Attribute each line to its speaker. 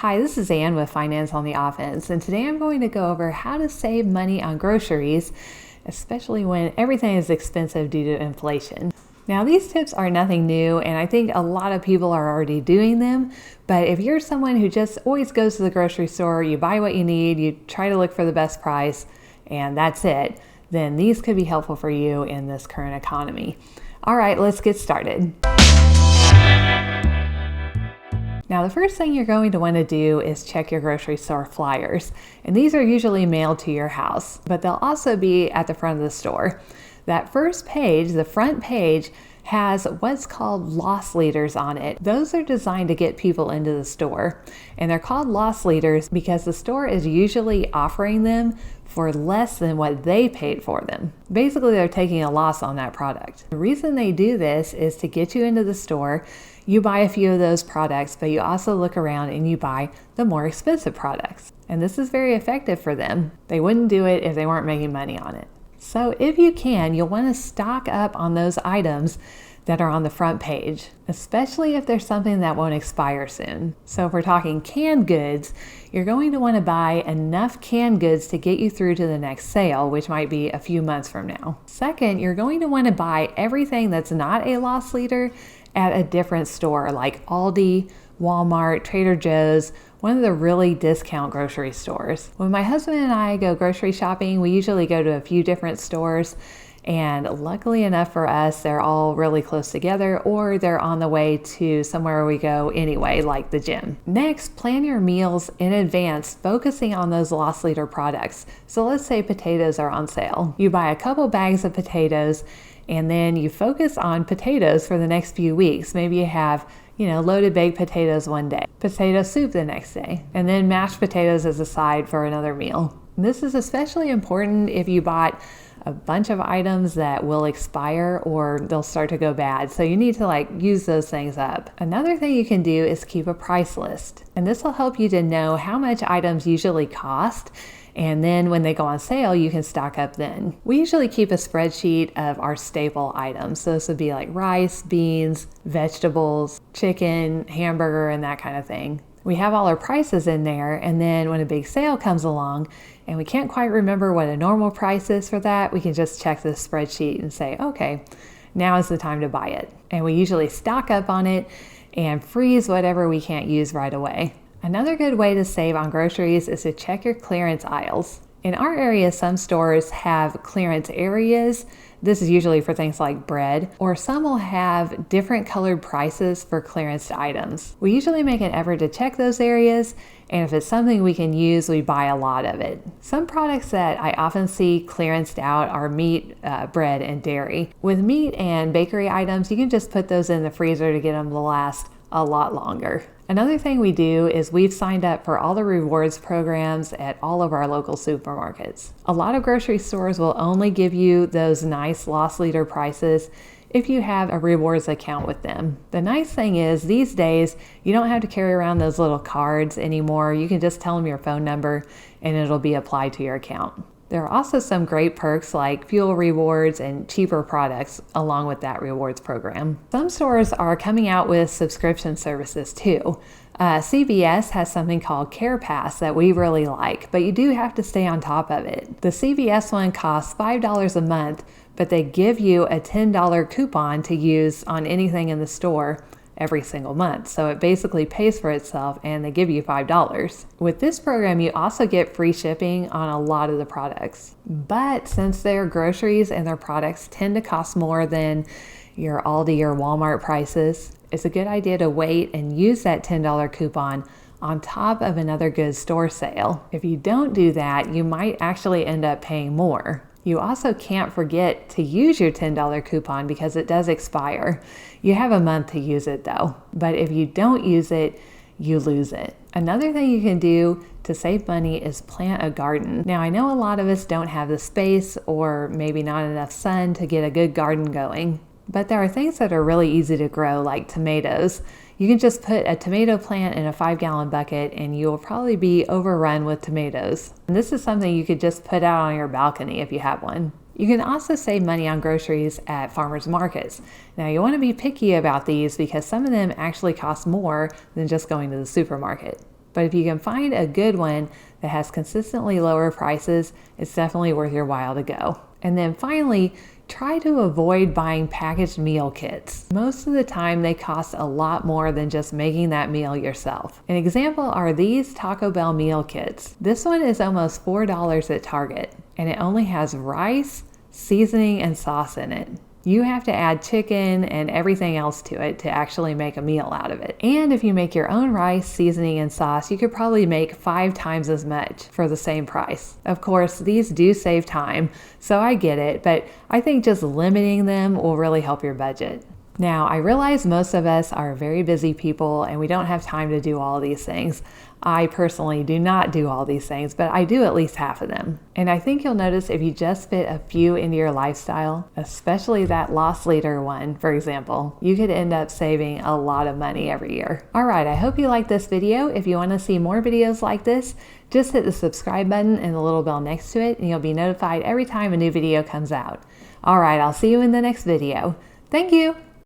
Speaker 1: Hi, this is Ann with Finance on the Offense, and today I'm going to go over how to save money on groceries, especially when everything is expensive due to inflation. Now, these tips are nothing new, and I think a lot of people are already doing them, but if you're someone who just always goes to the grocery store, you buy what you need, you try to look for the best price, and that's it, then these could be helpful for you in this current economy. All right, let's get started. Now, the first thing you're going to want to do is check your grocery store flyers. And these are usually mailed to your house, but they'll also be at the front of the store. That first page, the front page, has what's called loss leaders on it. Those are designed to get people into the store. And they're called loss leaders because the store is usually offering them for less than what they paid for them. Basically, they're taking a loss on that product. The reason they do this is to get you into the store. You buy a few of those products, but you also look around and you buy the more expensive products. And this is very effective for them. They wouldn't do it if they weren't making money on it. So if you can, you'll want to stock up on those items that are on the front page, especially if there's something that won't expire soon. So if we're talking canned goods, you're going to want to buy enough canned goods to get you through to the next sale, which might be a few months from now. Second, you're going to want to buy everything that's not a loss leader at a different store like Aldi, Walmart, Trader Joe's, one of the really discount grocery stores. When my husband and I go grocery shopping, we usually go to a few different stores, and luckily enough for us, they're all really close together, or they're on the way to somewhere we go anyway, like the gym. Next, plan your meals in advance, focusing on those loss leader products. So let's say potatoes are on sale. You buy a couple bags of potatoes, and then you focus on potatoes for the next few weeks. Maybe you have, loaded baked potatoes one day, potato soup the next day, and then mashed potatoes as a side for another meal. And this is especially important if you bought a bunch of items that will expire or they'll start to go bad. So you need to use those things up. Another thing you can do is keep a price list. And this will help you to know how much items usually cost. And then when they go on sale, you can stock up then. We usually keep a spreadsheet of our staple items. So this would be like rice, beans, vegetables, chicken, hamburger, and that kind of thing. We have all our prices in there, and then when a big sale comes along and we can't quite remember what a normal price is for that, we can just check this spreadsheet and say, okay, now is the time to buy it. And we usually stock up on it and freeze whatever we can't use right away. Another good way to save on groceries is to check your clearance aisles. In our area, some stores have clearance areas. This is usually for things like bread, or some will have different colored prices for clearance items. We usually make an effort to check those areas, and if it's something we can use, we buy a lot of it. Some products that I often see clearanced out are meat, bread, and dairy. With meat and bakery items, you can just put those in the freezer to get them to last a lot longer. Another thing we do is we've signed up for all the rewards programs at all of our local supermarkets. A lot of grocery stores will only give you those nice loss leader prices if you have a rewards account with them. The nice thing is these days, you don't have to carry around those little cards anymore. You can just tell them your phone number and it'll be applied to your account. There are also some great perks like fuel rewards and cheaper products along with that rewards program. Some stores are coming out with subscription services too. CVS has something called Care Pass that we really like, but you do have to stay on top of it. The CVS one costs $5 a month, but they give you a $10 coupon to use on anything in the store every single month. So it basically pays for itself and they give you $5. With this program, you also get free shipping on a lot of the products. But since they're groceries and their products tend to cost more than your Aldi or Walmart prices, it's a good idea to wait and use that $10 coupon on top of another good store sale. If you don't do that, you might actually end up paying more. You also can't forget to use your $10 coupon because it does expire. You have a month to use it though, but if you don't use it, you lose it. Another thing you can do to save money is plant a garden. Now, I know a lot of us don't have the space or maybe not enough sun to get a good garden going, but there are things that are really easy to grow, like tomatoes. You can just put a tomato plant in a 5-gallon bucket and you will probably be overrun with tomatoes. And this is something you could just put out on your balcony if you have one. You can also save money on groceries at farmers markets. Now, you want to be picky about these because some of them actually cost more than just going to the supermarket. But if you can find a good one that has consistently lower prices, it's definitely worth your while to go. And then finally, try to avoid buying packaged meal kits. Most of the time they cost a lot more than just making that meal yourself. An example are these Taco Bell meal kits. This one is almost $4 at Target, and it only has rice, seasoning, and sauce in it. You have to add chicken and everything else to it to actually make a meal out of it. And if you make your own rice, seasoning, and sauce, you could probably make 5 times as much for the same price. Of course, these do save time, so I get it, but I think just limiting them will really help your budget. Now, I realize most of us are very busy people and we don't have time to do all these things. I personally do not do all these things, but I do at least half of them. And I think you'll notice if you just fit a few into your lifestyle, especially that loss leader one, for example, you could end up saving a lot of money every year. All right, I hope you liked this video. If you want to see more videos like this, just hit the subscribe button and the little bell next to it, and you'll be notified every time a new video comes out. All right, I'll see you in the next video. Thank you.